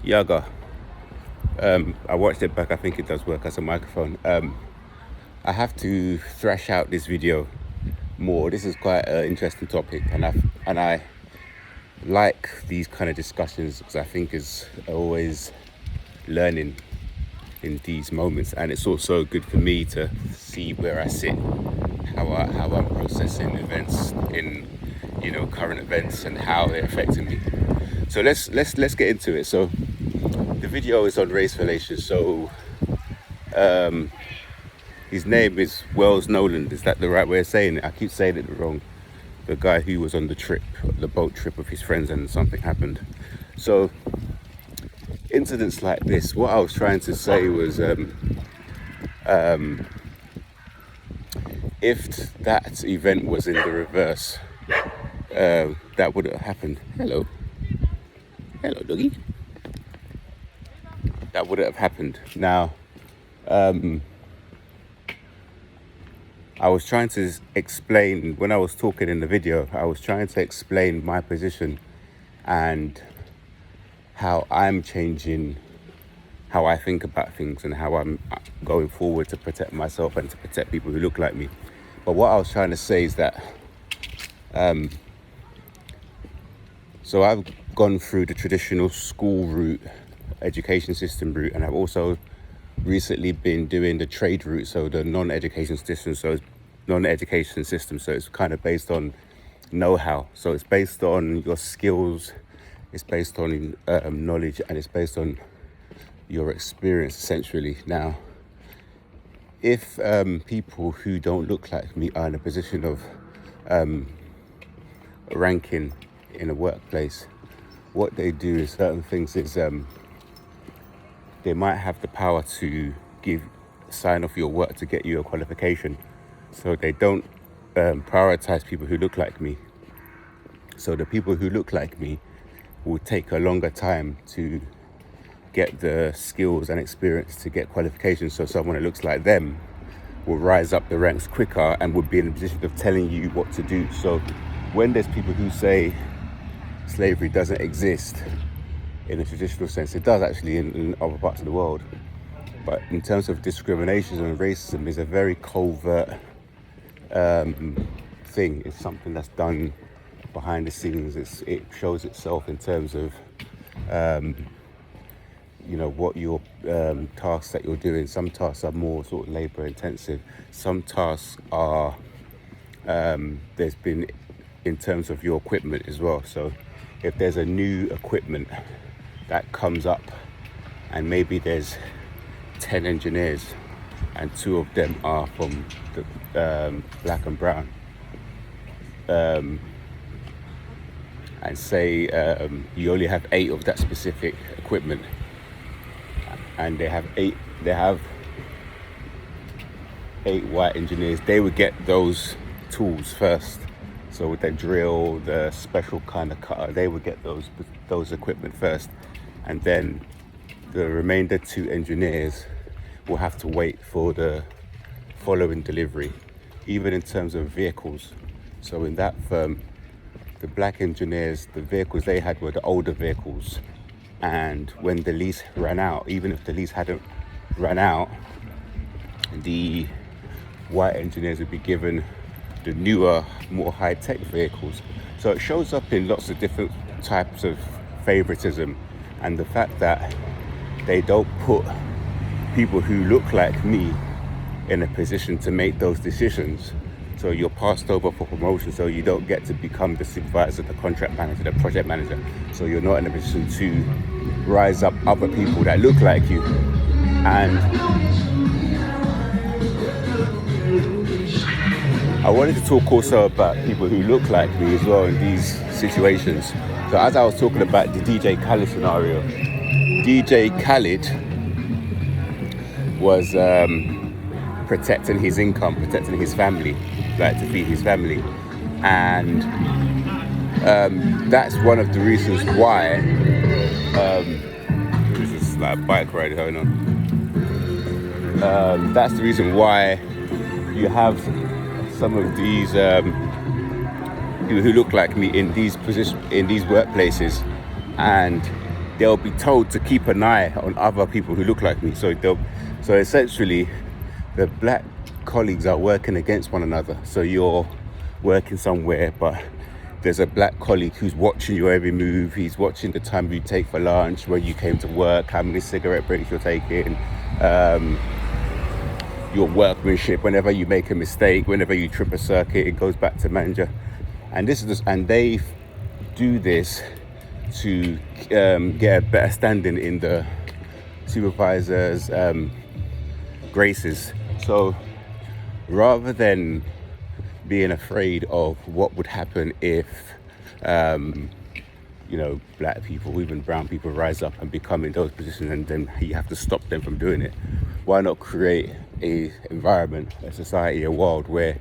Yaga. I watched it back. I think it does work as a microphone. I have to thrash out this video more. This is quite an interesting topic, and I like these kind of discussions because I think is always learning in these moments, and it's also good for me to see where I sit, how I'm processing events in current events and how they're affecting me. So let's get into it. So the video is on race relations. So his name is Wells Nolan. Is that the right way of saying it? I keep saying it wrong. The guy who was on the boat trip with his friends, and something happened. So incidents like this, what I was trying to say was if that event was in the reverse, that wouldn't have happened. Hello doggy. That wouldn't have happened. Now I was trying to explain, when I was talking in the video, I was trying to explain my position and how I'm changing how I think about things and how I'm going forward to protect myself and to protect people who look like me. But what I was trying to say is that so I've gone through the traditional school route, education system route, and I've also recently been doing the trade route, so the non-education system. So it's kind of based on know-how. So it's based on your skills, it's based on knowledge, and it's based on your experience, essentially. Now, if people who don't look like me are in a position of ranking in a workplace, what they do is certain things is they might have the power to sign off your work to get you a qualification. So they don't prioritize people who look like me. So the people who look like me will take a longer time to get the skills and experience to get qualifications. So someone who looks like them will rise up the ranks quicker and would be in a position of telling you what to do. So when there's people who say slavery doesn't exist in a traditional sense, it does actually in other parts of the world. But in terms of discrimination and racism, is a very covert thing. It's something that's done behind the scenes. It shows itself in terms of what your tasks that you're doing. Some tasks are more sort of labor intensive. Some tasks are there's been in terms of your equipment as well. So if there's a new equipment that comes up and maybe there's 10 engineers and 2 of them are from the black and brown, and say you only have 8 of that specific equipment, and they have 8 white engineers, they would get those tools first. So with the drill, the special kind of cutter, they would get those equipment first, and then the remainder 2 engineers will have to wait for the following delivery, even in terms of vehicles. So in that firm, the black engineers, the vehicles they had were the older vehicles, and when the lease ran out, even if the lease hadn't run out, the white engineers would be given the newer, more high-tech vehicles. So it shows up in lots of different types of favoritism, and the fact that they don't put people who look like me in a position to make those decisions. So you're passed over for promotion, so you don't get to become the supervisor, the contract manager, the project manager. So you're not in a position to rise up other people that look like you. And I wanted to talk also about people who look like me as well in these situations. So as I was talking about the DJ Khaled scenario, DJ Khaled was protecting his income, protecting his family, like to feed his family. And that's one of the reasons why there's this like bike ride going on. That's the reason why you have some of these people who look like me in these positions, in these workplaces, and they'll be told to keep an eye on other people who look like me. So essentially, the black colleagues are working against one another. So you're working somewhere, but there's a black colleague who's watching your every move. He's watching the time you take for lunch, when you came to work, how many cigarette breaks you're taking, your workmanship. Whenever you make a mistake, whenever you trip a circuit, it goes back to manager. And they do this to get a better standing in the supervisor's graces. So rather than being afraid of what would happen if black people, even brown people, rise up and become in those positions, and then you have to stop them from doing it, why not create a environment, a society, a world where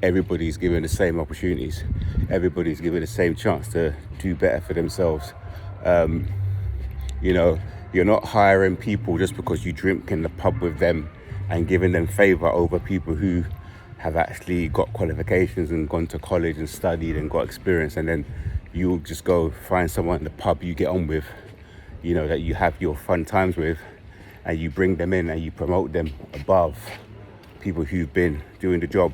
everybody's given the same opportunities, everybody's given the same chance to do better for themselves. You're not hiring people just because you drink in the pub with them and giving them favour over people who have actually got qualifications and gone to college and studied and got experience, and then you'll just go find someone in the pub you get on with, that you have your fun times with, and you bring them in and you promote them above people who've been doing the job.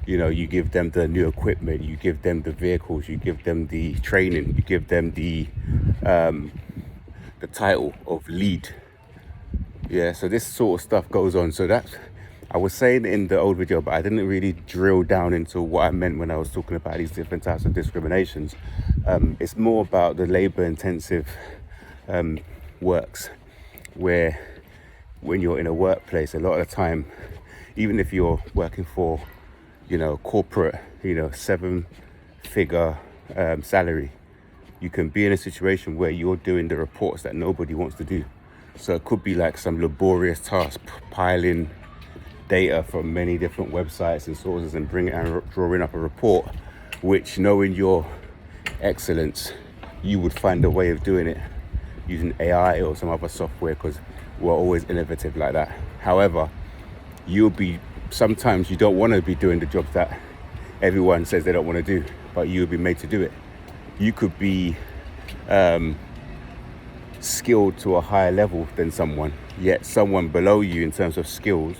You give them the new equipment, you give them the vehicles, you give them the training, you give them the title of lead. Yeah, so this sort of stuff goes on. So that's, I was saying in the old video, but I didn't really drill down into what I meant when I was talking about these different types of discriminations. It's more about the labor intensive works, where when you're in a workplace, a lot of the time, even if you're working for corporate, 7-figure salary, you can be in a situation where you're doing the reports that nobody wants to do. So it could be like some laborious task, piling data from many different websites and sources and drawing up a report, which, knowing your excellence, you would find a way of doing it using AI or some other software, because we're always innovative like that. However, sometimes you don't want to be doing the jobs that everyone says they don't want to do, but you'll be made to do it. You could be skilled to a higher level than someone, yet someone below you in terms of skills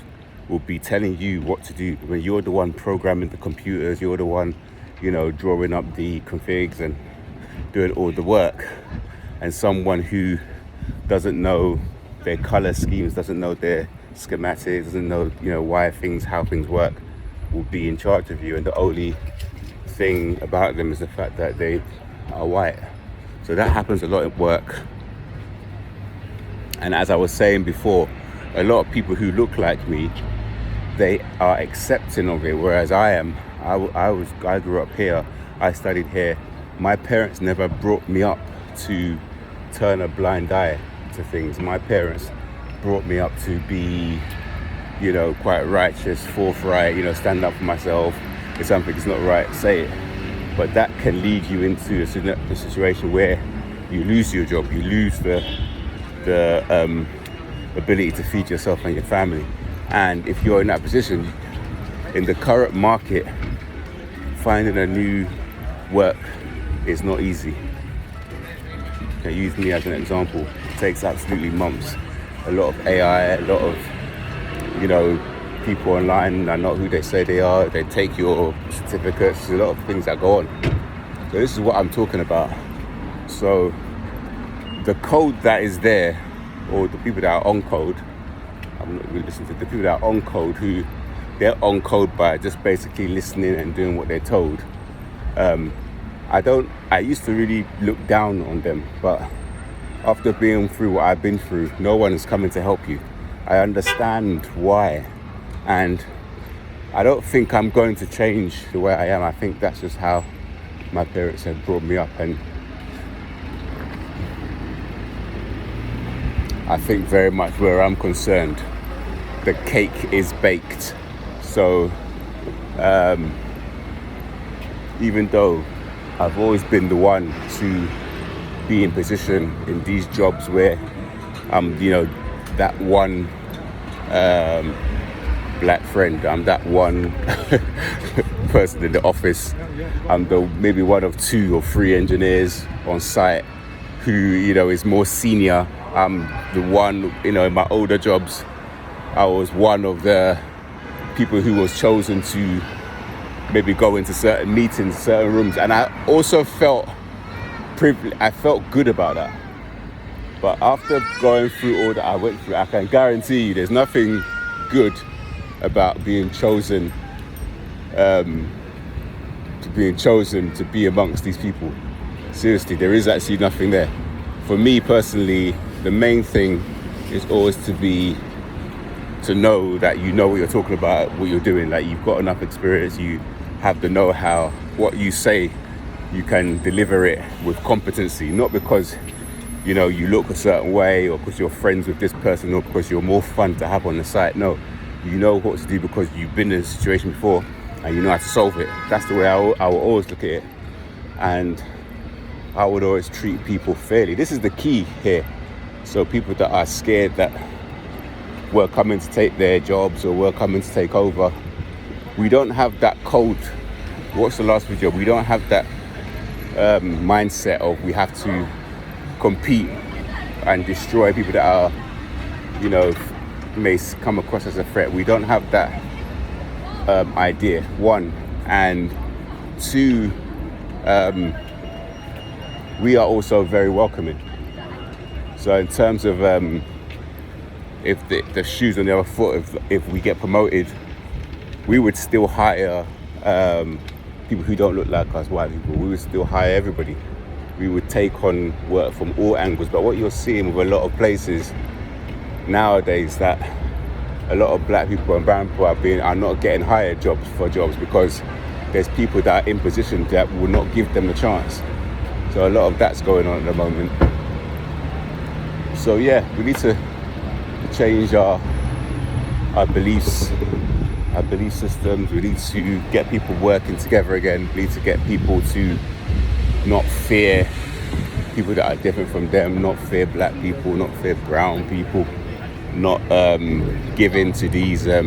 will be telling you what to do. When you're the one programming the computers, you're the one, drawing up the configs and doing all the work, and someone who doesn't know their color schemes, doesn't know their schematics, doesn't know, how things work, will be in charge of you. And the only thing about them is the fact that they are white. So that happens a lot at work. And as I was saying before, a lot of people who look like me, they are accepting of it, whereas I grew up here, I studied here. My parents never brought me up to turn a blind eye to things. My parents brought me up to be, quite righteous, forthright, stand up for myself. If something's not right, say it. But that can lead you into a situation where you lose your job, you lose the ability to feed yourself and your family. And if you're in that position, in the current market, finding a new work is not easy. Okay, use me as an example. It takes absolutely months. A lot of AI, a lot of, people online are not who they say they are. They take your certificates. There's a lot of things that go on. So this is what I'm talking about. So the code that is there, or the people that are on code, I'm not really listening to the people that are on code, who they're on code by just basically listening and doing what they're told. I used to really look down on them, but after being through what I've been through, no one is coming to help you. I understand why, and I don't think I'm going to change the way I am. I think that's just how my parents have brought me up, and I think very much where I'm concerned, the cake is baked. So even though I've always been the one to be in position in these jobs where I'm, that one black friend, I'm that one person in the office, I'm maybe one of 2 or 3 engineers on site who, you know, is more senior. I'm the one, you know, in my older jobs, I was one of the people who was chosen to maybe go into certain meetings, certain rooms. And I also felt privileged. I felt good about that. But after going through all that I went through, I can guarantee you there's nothing good about being chosen to be amongst these people. Seriously, there is actually nothing there. For me personally, the main thing is always to know that you know what you're talking about, what you're doing. Like, you've got enough experience, you have the know-how. What you say, you can deliver it with competency, not because, you know, you look a certain way or because you're friends with this person or because you're more fun to have on the site. No, you know what to do because you've been in a situation before and you know how to solve it. That's the way I will always look at it. And I would always treat people fairly. This is the key here. So people that are scared that we're coming to take their jobs or we're coming to take over, we don't have that code. What's the last video? We don't have that mindset of we have to compete and destroy people that are, you know, may come across as a threat. We don't have that idea, one. And two, we are also very welcoming. So in terms of if the shoes on the other foot, if we get promoted, we would still hire people who don't look like us, white people. We would still hire everybody. We would take on work from all angles. But what you're seeing with a lot of places nowadays, that a lot of black people and brown people are not getting hired for jobs because there's people that are in position that will not give them the chance. So a lot of that's going on at the moment. So yeah, we need to change our beliefs, our belief systems. We need to get people working together again. We need to get people to not fear people that are different from them, not fear black people, not fear brown people, not give in to these, a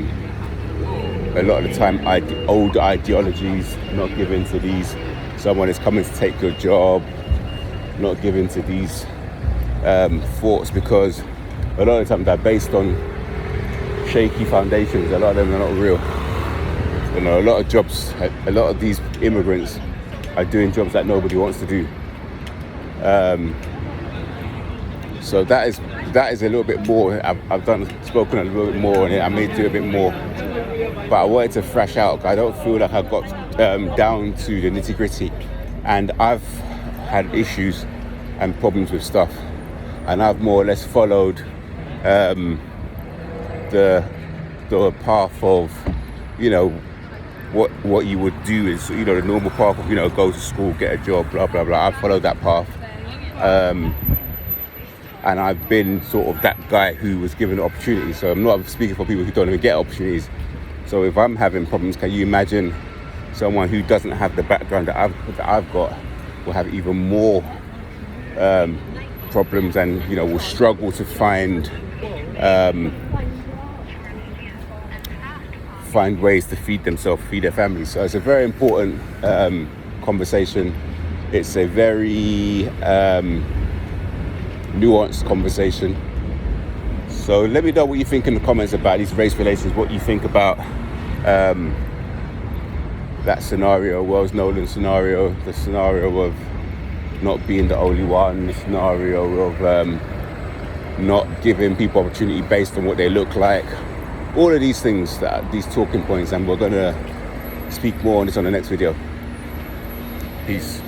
lot of the time, old ideologies, not give in to these, someone is coming to take your job, not give in to these thoughts, because a lot of the time they're based on shaky foundations. A lot of them are not real. You know, a lot of these immigrants are doing jobs that nobody wants to do. So that is a little bit more. I've spoken a little bit more on it. I may do a bit more, but I wanted to thrash out. I don't feel like I got down to the nitty gritty, and I've had issues and problems with stuff, and I've more or less followed the path of, you know, what you would do is, you know, the normal path of, you know, go to school, get a job, blah blah blah. I followed that path, and I've been sort of that guy who was given opportunities. So I'm not speaking for people who don't even get opportunities. So if I'm having problems, can you imagine someone who doesn't have the background that I've got will have even more problems, and, you know, will struggle to find ways to feed themselves, feed their families. So it's a very important conversation. It's a very nuanced conversation. So let me know what you think in the comments about these race relations, what you think about that scenario, Wells Nolan scenario, the scenario of not being the only one, the scenario of not giving people opportunity based on what they look like. All of these things, these talking points, and we're going to speak more on this on the next video. Peace.